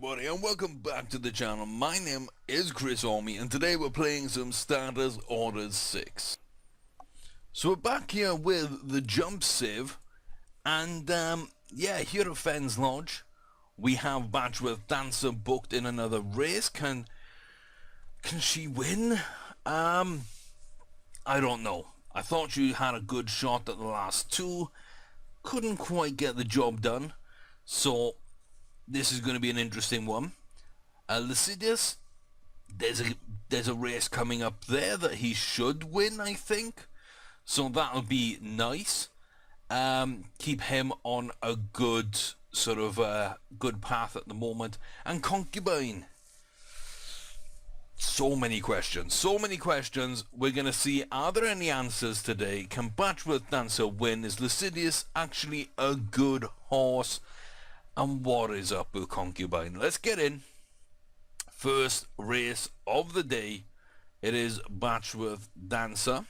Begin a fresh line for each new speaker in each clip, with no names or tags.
everybody, and welcome back to the channel. My name is Chris Ormy, and today we're playing some Starters Orders 6. So we're back here with the jump sieve, and yeah, here at Fens Lodge we have Batchworth Dancer booked in another race. Can she win? I don't know. I thought she had a good shot at the last two, couldn't quite get the job done, so this is going to be an interesting one. Lycidius, there's a race coming up there that he should win, I think. So that'll be nice. Keep him on a good sort of good path at the moment. And Concubine. So many questions. We're going to see, are there any answers today? Can Batchworth Dancer win? Is Lycidius actually a good horse? And what is up with Concubine? Let's get in. First race of the day. It is Batchworth Dancer.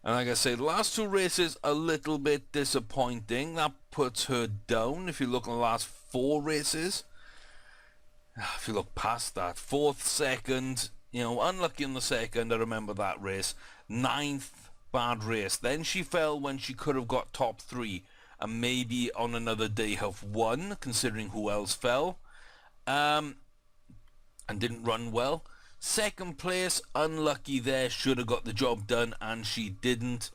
And like I say, the last two races a little bit disappointing. That puts her down. If you look at the last four races, if you look past that, 4th, 2nd, you know, unlucky in the 2nd, I remember that race. 9th, bad race. Then she fell when she could have got top 3. And maybe on another day have won, considering who else fell, and didn't run well. 2nd place, unlucky there, should have got the job done, and she didn't.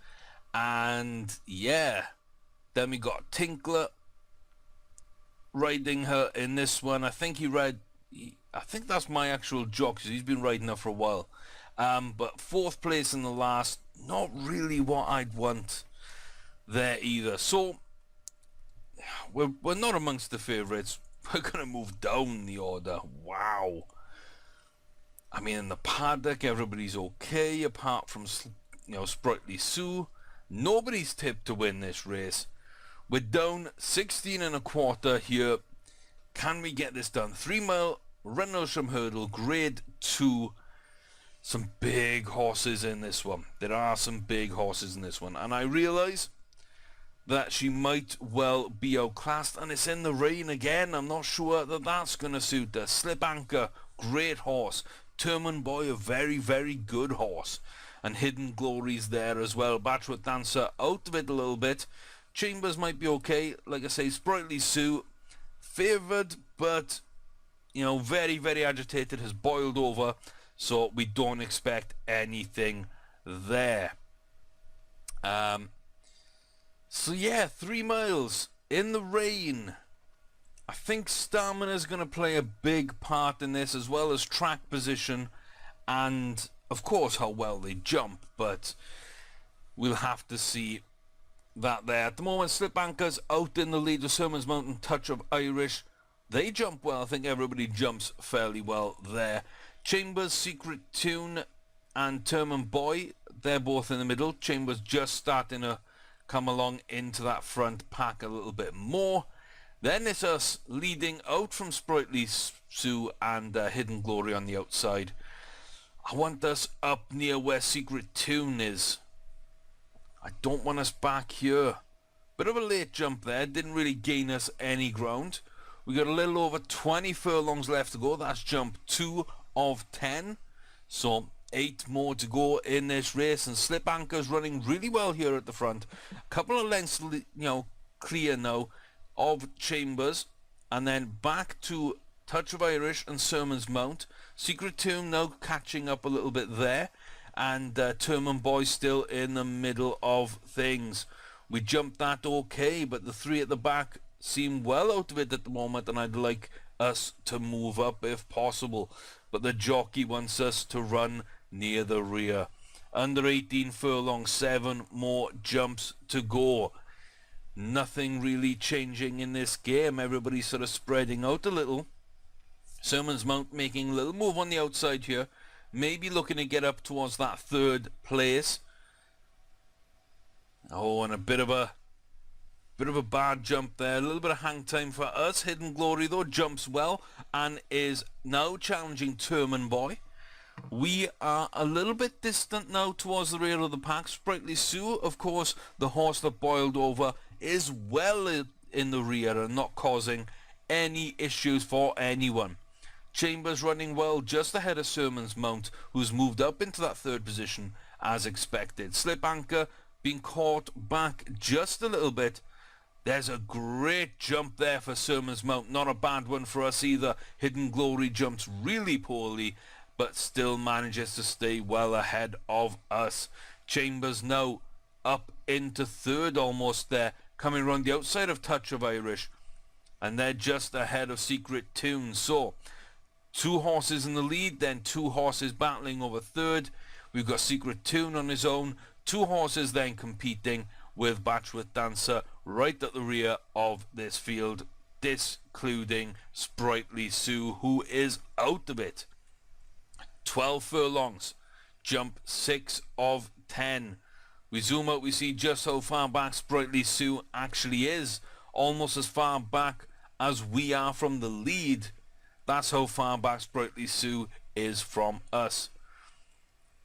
And yeah, then we got Tinkler riding her in this one. I think that's my actual jock, because he's been riding her for a while. But 4th place in the last, not really what I'd want there either. So we're not amongst the favourites. We're going to move down the order. Wow. I mean, in the paddock, everybody's okay, apart from, you know, Sprightly Sue. Nobody's tipped to win this race. We're down 16 and a quarter here. Can we get this done? 3 mile, Rendlesham Hurdle, grade 2. Some big horses in this one. There are some big horses in this one. And I realise that she might well be outclassed, and it's in the rain again. I'm not sure that that's going to suit her. Slip Anchor, great horse. Turman Boy, a very, very good horse. And Hidden Glory's there as well. Batchworth Dancer out of it a little bit. Chambers might be okay. Like I say, Sprightly Sue, favoured, but, you know, very, very agitated, has boiled over. So we don't expect anything there. So yeah, 3 miles in the rain. I think stamina is going to play a big part in this, as well as track position and of course how well they jump, but we'll have to see that there. At the moment, Slip Anchor's out in the lead with Sermons Mountain, Touch of Irish. They jump well. I think everybody jumps fairly well there. Chambers, Secret Tune and Turman Boy, they're both in the middle. Chambers just starting to come along into that front pack a little bit more. Then it's us leading out from Sprightly Sue and Hidden Glory on the outside. I want us up near where Secret Tune is. I don't want us back here. Bit of a late jump there, didn't really gain us any ground. We got a little over 20 furlongs left to go. That's jump 2 of 10. So 8 more to go in this race, and Slip Anchor's running really well here at the front. A couple of lengths, you know, clear now of Chambers, and then back to Touch of Irish and Sermons Mount. Secret Tune now catching up a little bit there, and Turman Boy still in the middle of things. We jumped that okay, but the 3 at the back seem well out of it at the moment, and I'd like us to move up if possible. But the jockey wants us to run near the rear. Under 18 furlongs, 7 more jumps to go. Nothing really changing in this game. Everybody's sort of spreading out a little. Sermons Mount making a little move on the outside here. Maybe looking to get up towards that 3rd place. Oh, and a bit of a bad jump there. A little bit of hang time for us. Hidden Glory though jumps well and is now challenging Turman Boy. We are a little bit distant now towards the rear of the pack. Sprightly Sue, of course, the horse that boiled over, is well in the rear and not causing any issues for anyone. Chambers running well just ahead of Sermon's Mount, who's moved up into that third position as expected. Slip Anchor being caught back just a little bit. There's a great jump there for Sermon's Mount. Not a bad one for us either. Hidden Glory jumps really poorly, but still manages to stay well ahead of us. Chambers now up into third almost there, coming around the outside of Touch of Irish. And they're just ahead of Secret Tune. So, 2 horses in the lead, then 2 horses battling over third. We've got Secret Tune on his own. 2 horses then competing with Batchworth Dancer right at the rear of this field, discluding Sprightly Sue, who is out of it. 12 furlongs, jump 6 of 10. We zoom out, we see just how far back Sprightly Sue actually is. Almost as far back as we are from the lead. That's how far back Sprightly Sue is from us.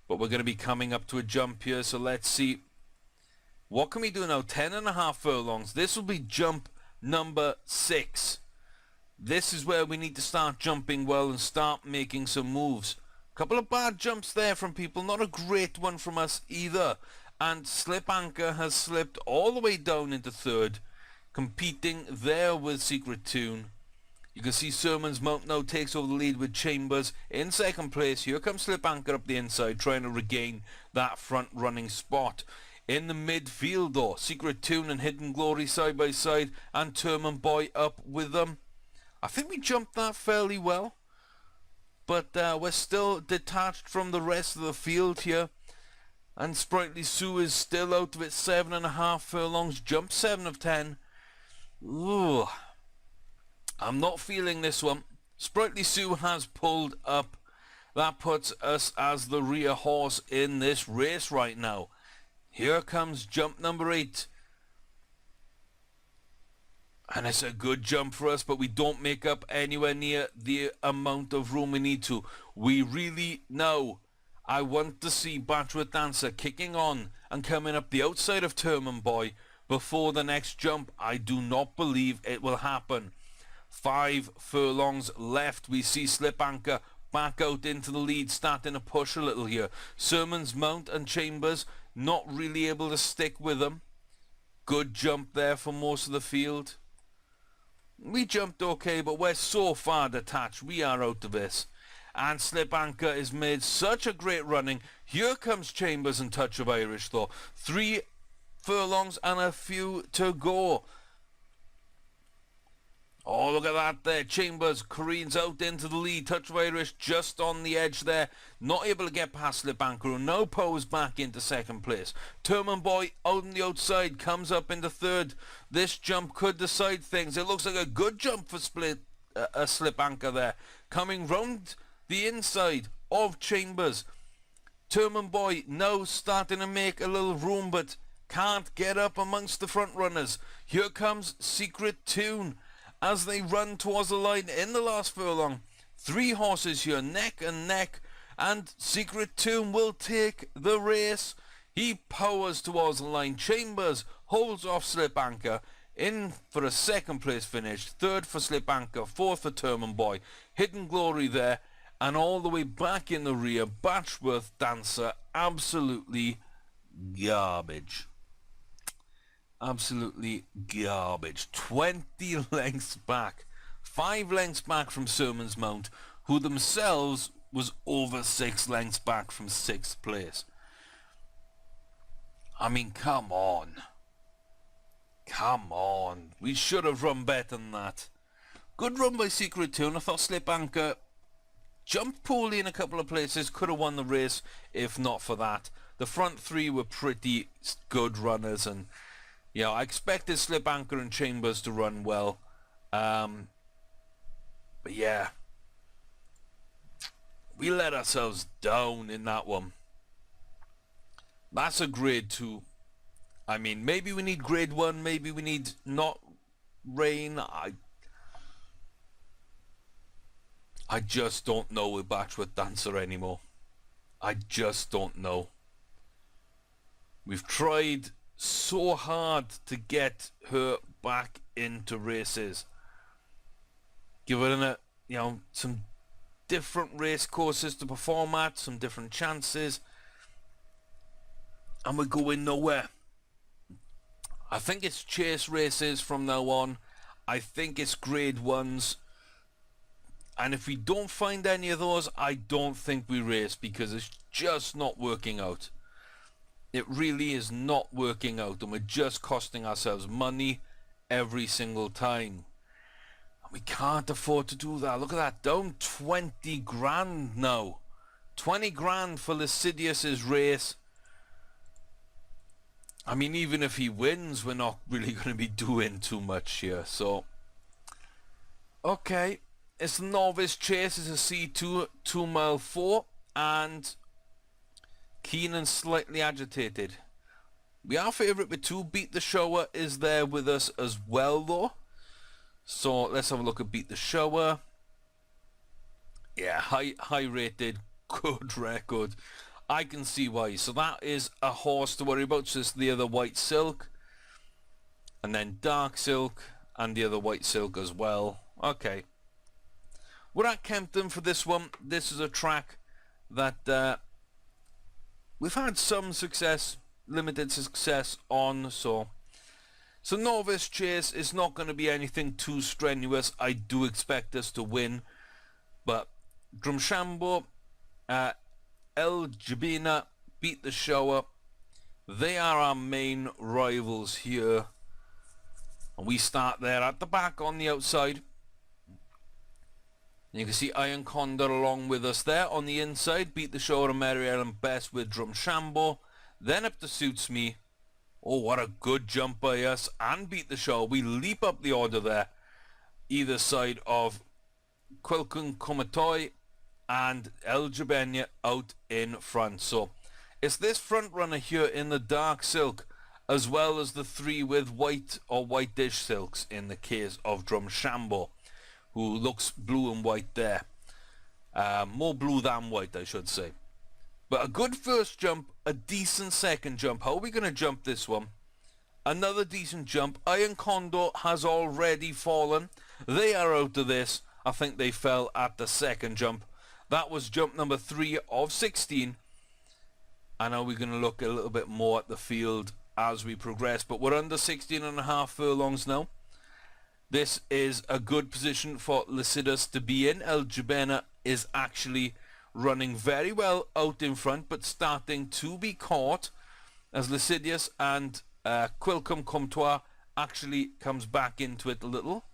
But we're going to be coming up to a jump here, so let's see. What can we do now? 10.5 furlongs. This will be jump number 6. This is where we need to start jumping well and start making some moves. Couple of bad jumps there from people. Not a great one from us either. And Slip Anchor has slipped all the way down into third, competing there with Secret Tune. You can see Sermon's Mount now takes over the lead with Chambers in second place. Here comes Slip Anchor up the inside, trying to regain that front running spot. In the midfield though, Secret Tune and Hidden Glory side by side, and Terman Boy up with them. I think we jumped that fairly well, but we're still detached from the rest of the field here. And Sprightly Sue is still out of it. 7.5 furlongs, jump 7 of 10. Ooh, I'm not feeling this one. Sprightly Sue has pulled up. That puts us as the rear horse in this race right now. Here comes jump number 8. And it's a good jump for us, but we don't make up anywhere near the amount of room we need to. We really know. I want to see Batchworth Dancer kicking on and coming up the outside of Terman Boy before the next jump. I do not believe it will happen. 5 furlongs left. We see Slip Anchor back out into the lead, starting to push a little here. Sermon's Mount and Chambers not really able to stick with them. Good jump there for most of the field. We jumped okay, but we're so far detached. We are out of this. And Slip Anchor is made such a great running. Here comes Chambers and Touch of Irish though. 3 furlongs and a few to go. Oh, look at that there. Chambers careens out into the lead. Touch of Irish just on the edge there. Not able to get past Slip Anchor, who now pose back into second place. Terman Boy out on the outside comes up into third. This jump could decide things. It looks like a good jump for Slip Anchor there. Coming round the inside of Chambers. Terman Boy now starting to make a little room, but can't get up amongst the front runners. Here comes Secret Tune as they run towards the line in the last furlong. 3 horses here, neck and neck, and Secret Tune will take the race. He powers towards the line. Chambers holds off Slip Anchor, in for a second place finish. 3rd for Slip Anchor, 4th for Terman Boy. Hidden Glory there, and all the way back in the rear, Batchworth Dancer, absolutely garbage. Absolutely garbage. 20 lengths back. 5 lengths back from Sermon's Mount, who themselves was over 6 lengths back from 6th place. I mean, come on. Come on. We should have run better than that. Good run by Secret Tune. I thought Slip Anchor jumped poorly in a couple of places. Could have won the race if not for that. The front 3 were pretty good runners, and yeah, I expected Slip Anchor and Chambers to run well. But yeah, we let ourselves down in that one. That's a grade 2. I mean, maybe we need grade 1, maybe we need not rain. I just don't know with Batchworth Dancer anymore. I just don't know. We've tried so hard to get her back into races. given it, some different race courses to perform at, some different chances, and we're going nowhere. I think it's chase races from now on. I think it's grade ones. And if we don't find any of those, I don't think we race, because it's just not working out. It really is not working out, and we're just costing ourselves money every single time. And we can't afford to do that. Look at that, down 20 grand now. 20 grand for Lycidious's race. I mean, even if he wins, we're not really going to be doing too much here. So, okay, it's novice chase. It's a C2, 2 mile 4, and keen and slightly agitated. We are favourite with 2. Beat the Shower is there with us as well, though. So let's have a look at Beat the Shower. Yeah, high rated, good record. I can see why. So that is a horse to worry about. So it's the other White Silk, and then Dark Silk, and the other White Silk as well. Okay. We're at Kempton for this one. This is a track that we've had some success, limited success on. So novice chase is not going to be anything too strenuous. I do expect us to win, but Drumshambo, El Jabina, Beat the Shower, they are our main rivals here, and we start there at the back on the outside. And you can see Iron Condor along with us there on the inside. Beat the Shower and Mary Ellen Best with Drumshambo. Then up to Suits Me. Oh, what a good jump by us, and Beat the Shower. We leap up the order there, either side of Quilcun Komatoy and El Jabenya out in front. So it's this front runner here in the Dark Silk, as well as the 3 with white or whitish silks in the case of Drumshambo, who looks blue and white there. More blue than white, I should say. But a good first jump, a decent second jump. How are we going to jump this one? Another decent jump. Iron Condor has already fallen. They are out of this. I think they fell at the second jump. That was jump number 3 of 16. And now we're going to look a little bit more at the field as we progress. But we're under 16.5 furlongs now. This is a good position for Lycidas to be in. El Jabena is actually running very well out in front, but starting to be caught as Lycidius and Quilcum Comtois actually comes back into it a little.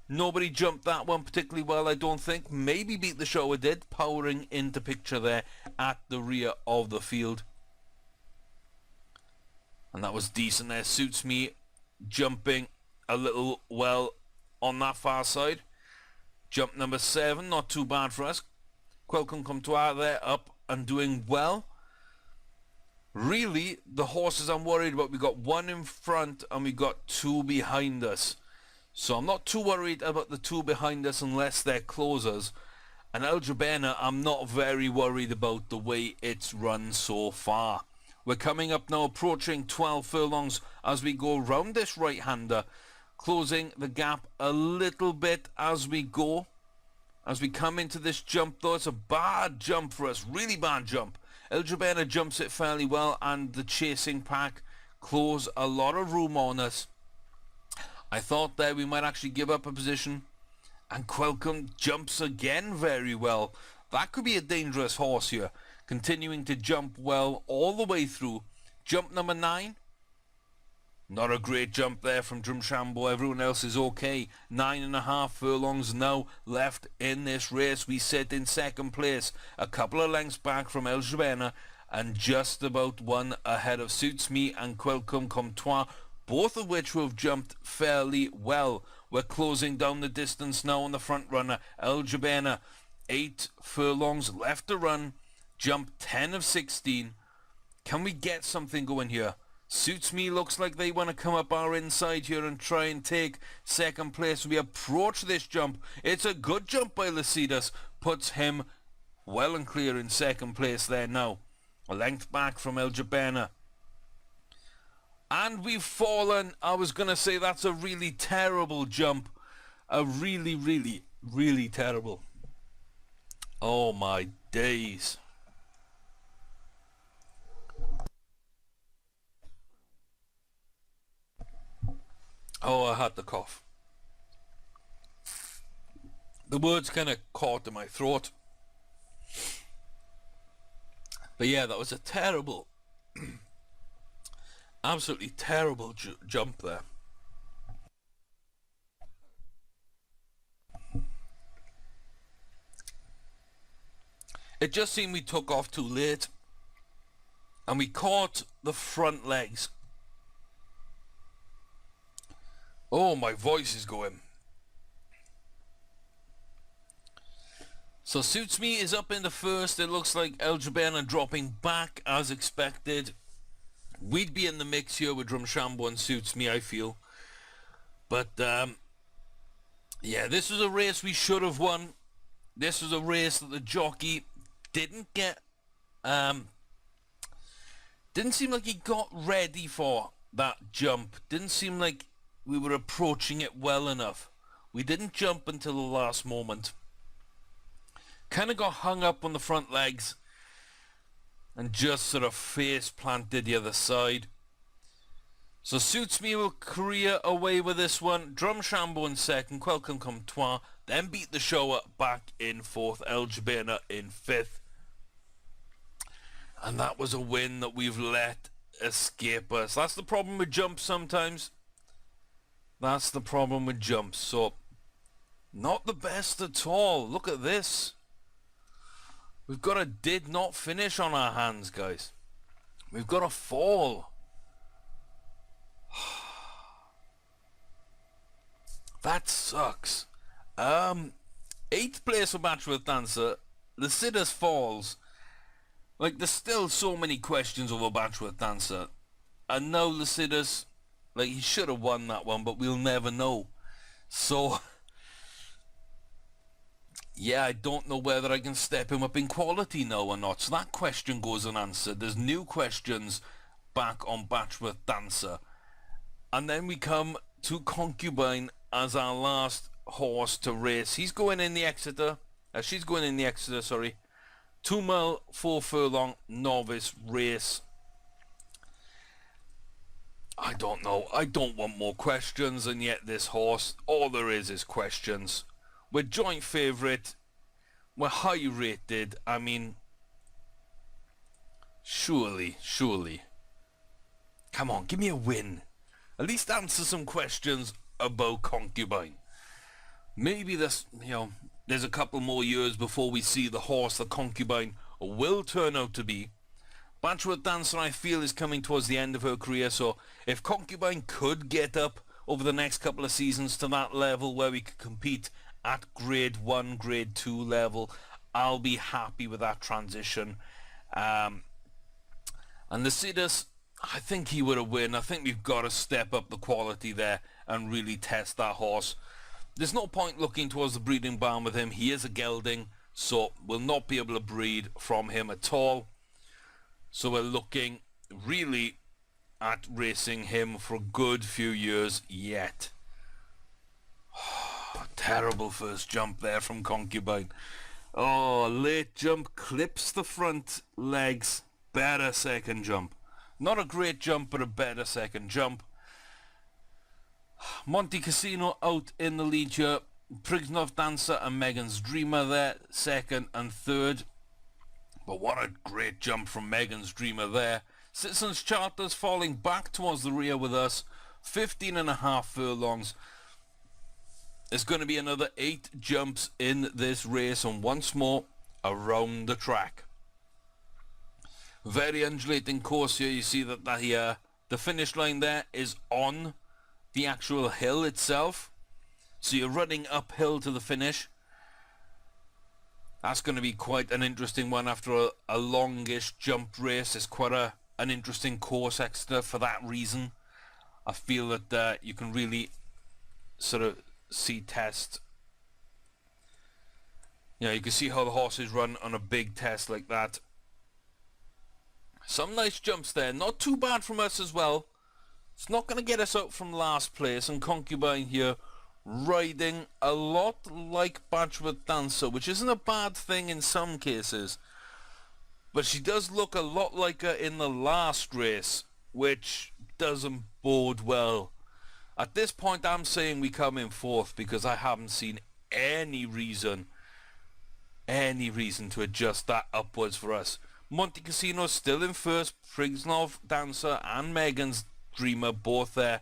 Nobody jumped that one particularly well, I don't think. Maybe Beat the Shower did, powering into picture there at the rear of the field. And that was decent there. Suits Me jumping a little well on that far side. Jump number 7, not too bad for us. Quilcum Comtois there, up and doing well. Really, the horses I'm worried about, we got 1 in front and we got 2 behind us. So I'm not too worried about the 2 behind us unless they're closers. And El Jabena, I'm not very worried about the way it's run so far. We're coming up now, approaching 12 furlongs as we go round this right-hander, closing the gap a little bit as we go. As we come into this jump, though, it's a bad jump for us, really bad jump. El Jabena jumps it fairly well, and the chasing pack close a lot of room on us. I thought there we might actually give up a position, and Quilcum jumps again very well. That could be a dangerous horse here, continuing to jump well all the way through. Jump number 9. Not a great jump there from Drumshambo. Everyone else is okay. 9.5 furlongs now left in this race. We sit in second place, a couple of lengths back from El Jabena, and just about 1 ahead of Suits Me and Quilcum Comtois, both of which have jumped fairly well. We're closing down the distance now on the front runner, El Jabena. 8 furlongs left to run. Jump 10 of 16. Can we get something going here? Suits Me looks like they want to come up our inside here and try and take second place. We approach this jump. It's a good jump by Lycidas. Puts him well and clear in second place there now. A length back from El Jabena. And we've fallen. I was going to say that's a really terrible jump. A really, really Really terrible. Oh my days. Oh, I had the cough. The words kind of caught in my throat. But yeah, that was a terrible, absolutely terrible jump there. It just seemed we took off too late, and we caught the front legs. Oh, my voice is going. So Suits Me is up in the first. It looks like El Jabena dropping back as expected. We'd be in the mix here with Drumshambo and Suits Me, I feel. But yeah, this was a race we should have won. This was a race that the jockey didn't get, didn't seem like he got ready for that jump. Didn't seem like we were approaching it well enough. We didn't jump until the last moment. Kind of got hung up on the front legs and just sort of face planted the other side. So Suits Me will career away with this one. Drumshambo in second, Quelcome Comtois, then beat the show back in fourth, El Jabena in fifth. And that was a win that we've let escape us. That's the problem with jumps sometimes. That's the problem with jumps. So, not the best at all. Look at this. We've got a did not finish on our hands, guys. We've got a fall. That sucks. 8th place for Batchworth Dancer. Lycidas falls. Like, there's still so many questions over Batchworth Dancer. And now Lycidas, like, he should have won that one, but we'll never know. So, yeah, I don't know whether I can step him up in quality now or not. So that question goes unanswered. There's new questions back on Batchworth Dancer. And then we come to Concubine as our last horse to race. He's going in the Exeter. She's going in the Exeter, sorry. 2 mile, 4 furlong novice race. I don't know. I don't want more questions, and yet this horse, all there is questions. We're joint favourite. We're high rated. I mean, surely. Come on, give me a win. At least answer some questions about Concubine. Maybe this, there's a couple more years before we see the horse that Concubine will turn out to be. Batchworth Dancer, I feel, is coming towards the end of her career, so if Concubine could get up over the next couple of seasons to that level where we could compete at grade 1, grade 2 level, I'll be happy with that transition. And the Lycidas, I think he would have win. I think we've got to step up the quality there and really test that horse. There's no point looking towards the breeding barn with him. He is a gelding, so we'll not be able to breed from him at all. So we're looking really at racing him for a good few years yet. Terrible first jump there from Concubine. Oh, late jump clips the front legs. Better second jump. Not a great jump, but a better second jump. Monte Cassino out in the lead here. Prignov Dancer and Megan's Dreamer there, second and third. But what a great jump from Megan's Dreamer there. Citizens Charters falling back towards the rear with us. 15.5 furlongs. There's going to be another 8 jumps in this race, and once more around the track. Very undulating course here. You see that the finish line there is on the actual hill itself. So you're running uphill to the finish. That's going to be quite an interesting one after a longish jump race. It's quite an interesting course, Exeter, for that reason. I feel that you can really sort of test. You can see how the horses run on a big test like that. Some nice jumps there. Not too bad from us as well. It's not going to get us out from last place. And Concubine here riding a lot like Batchworth Dancer, which isn't a bad thing in some cases. But she does look a lot like her in the last race, which doesn't bode well. At this point, I'm saying we come in fourth because I haven't seen any reason to adjust that upwards for us. Monte Casino still in first, Prignov Dancer and Megan's Dreamer both there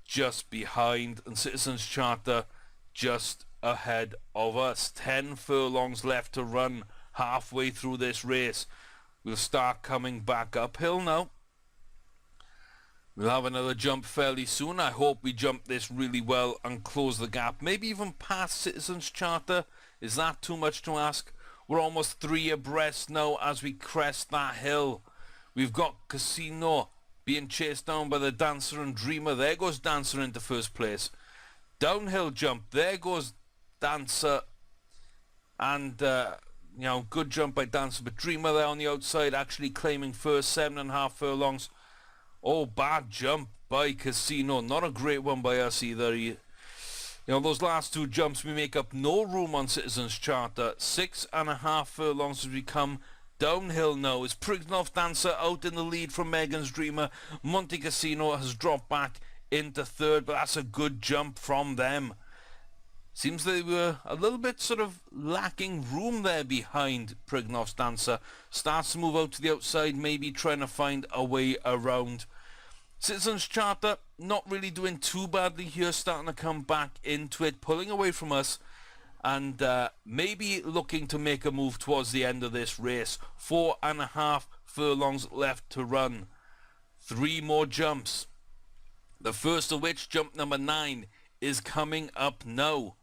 just behind, and Citizens Charter just ahead of us. 10 furlongs left to run halfway through this race. We'll start coming back uphill now. We'll have another jump fairly soon. I hope we jump this really well and close the gap. Maybe even past Citizens Charter. Is that too much to ask? We're almost 3 abreast now as we crest that hill. We've got Casino being chased down by the Dancer and Dreamer. There goes Dancer into first place. Downhill jump. There goes Dancer. And, good jump by Dancer. But Dreamer there on the outside actually claiming first. 7.5 furlongs. Oh, bad jump by Casino. Not a great one by us either. Those last 2 jumps, we make up no room on Citizens Charter. 6.5 furlongs as we come downhill now. Is Prignov Dancer out in the lead from Megan's Dreamer. Monte Casino has dropped back into third, but that's a good jump from them. Seems they were a little bit sort of lacking room there behind Prignov's Dancer. Starts to move out to the outside, maybe trying to find a way around. Citizens Charter not really doing too badly here, starting to come back into it, pulling away from us, and maybe looking to make a move towards the end of this race. 4.5 furlongs left to run. 3 more jumps. The first of which, jump number 9, is coming up now.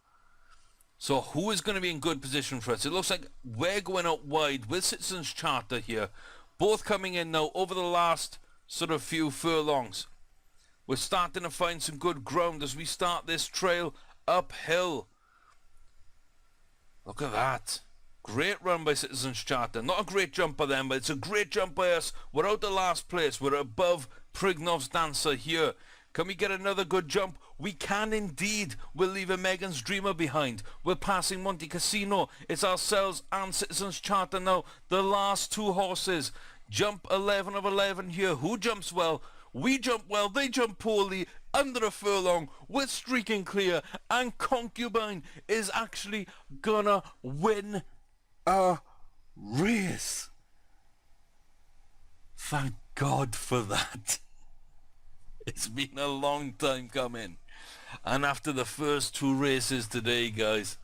So who is going to be in good position for us? It looks like we're going out wide with Citizens Charter here. Both coming in now over the last sort of few furlongs. We're starting to find some good ground as we start this trail uphill. Look at that. Great run by Citizens Charter. Not a great jump by them, but it's a great jump by us. We're out the last place. We're above Prignov's Dancer here. Can we get another good jump? We can indeed. We're leaving Megan's Dreamer behind. We're passing Monte Casino. It's ourselves and Citizens Charter now. The last 2 horses. Jump 11 of 11 here. Who jumps well? We jump well. They jump poorly. Under a furlong. We're streaking clear. And Concubine is actually gonna win a race. Thank God for that. It's been a long time coming. And after the first 2 races today, guys.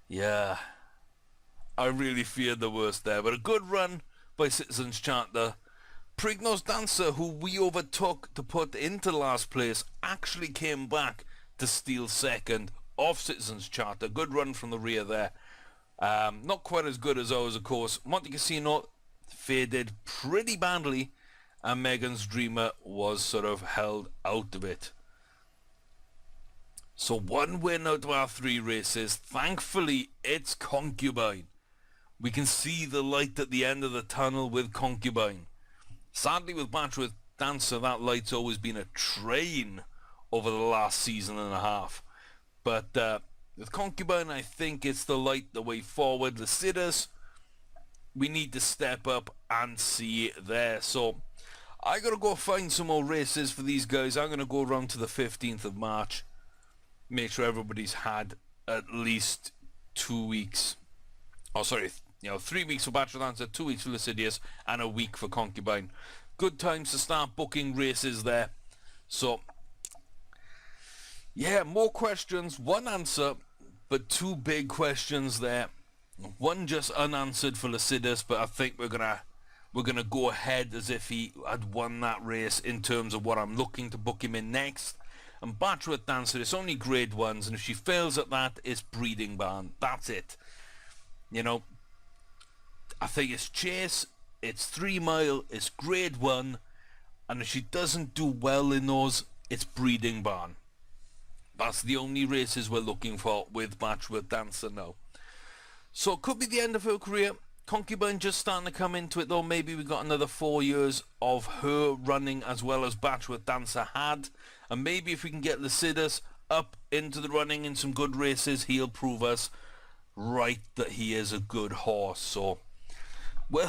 Yeah. I really feared the worst there. But a good run by Citizens Charter. Prignov's Dancer, who we overtook to put into last place, actually came back to steal second of Citizens Charter. Good run from the rear there. Not quite as good as ours, of course. Monte Casino faded pretty badly, and Megan's Dreamer was sort of held out of it. So 1 win out of our 3 races. Thankfully, it's Concubine. We can see the light at the end of the tunnel with Concubine. Sadly, with Batchworth Dancer, that light's always been a train over the last season and a half. But with Concubine, I think it's the light, the way forward. The sitters, we need to step up and see it there. So I gotta go find some more races for these guys. I'm gonna go around to the 15th of March. Make sure everybody's had at least 2 weeks. 3 weeks for Batchworth Dancer, 2 weeks for Lascivious, and a week for Concubine. Good times to start booking races there. So, yeah, more questions, 1 answer, but 2 big questions there. 1 just unanswered for Lascivious, but I think we're gonna go ahead as if he had won that race in terms of what I'm looking to book him in next. And Batchworth Dancer, it's only grade 1s, and if she fails at that, it's breeding barn. That's it. I think it's chase, it's 3 mile, it's grade 1, and if she doesn't do well in those, it's breeding barn. That's the only races we're looking for with Batchworth Dancer now. So it could be the end of her career, Concubine just starting to come into it though. Maybe we got another 4 years of her running as well as Batchworth Dancer had. And maybe if we can get Lycidas up into the running in some good races, he'll prove us right that he is a good horse. So we're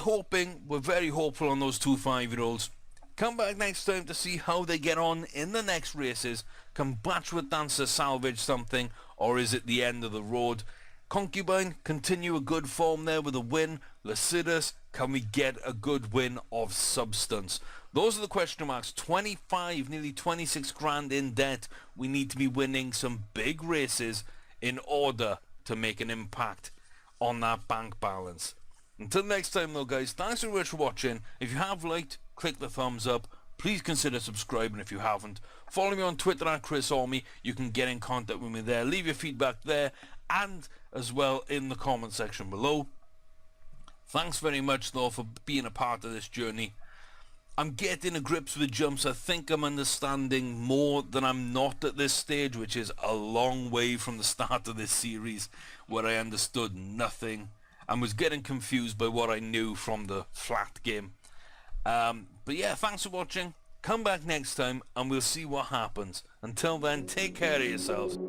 very hopeful on those 2 5-year-olds. Come back next time to see how they get on in the next races. Can Batchworth Dancer salvage something, or is it the end of the road? Concubine, continue a good form there with a win. Lycidas, can we get a good win of substance? Those are the question marks. 25, nearly 26 grand in debt. We need to be winning some big races in order to make an impact on that bank balance. Until next time though guys, thanks very much for watching. If you have liked, click the thumbs up. Please consider subscribing if you haven't. Follow me on Twitter at ChrisArmy. You can get in contact with me there. Leave your feedback there and as well in the comment section below. Thanks very much though for being a part of this journey. I'm getting a grips with jumps. I think I'm understanding more than I'm not at this stage, which is a long way from the start of this series where I understood nothing and was getting confused by what I knew from the flat game. But yeah, thanks for watching. Come back next time and we'll see what happens. Until then, take care of yourselves.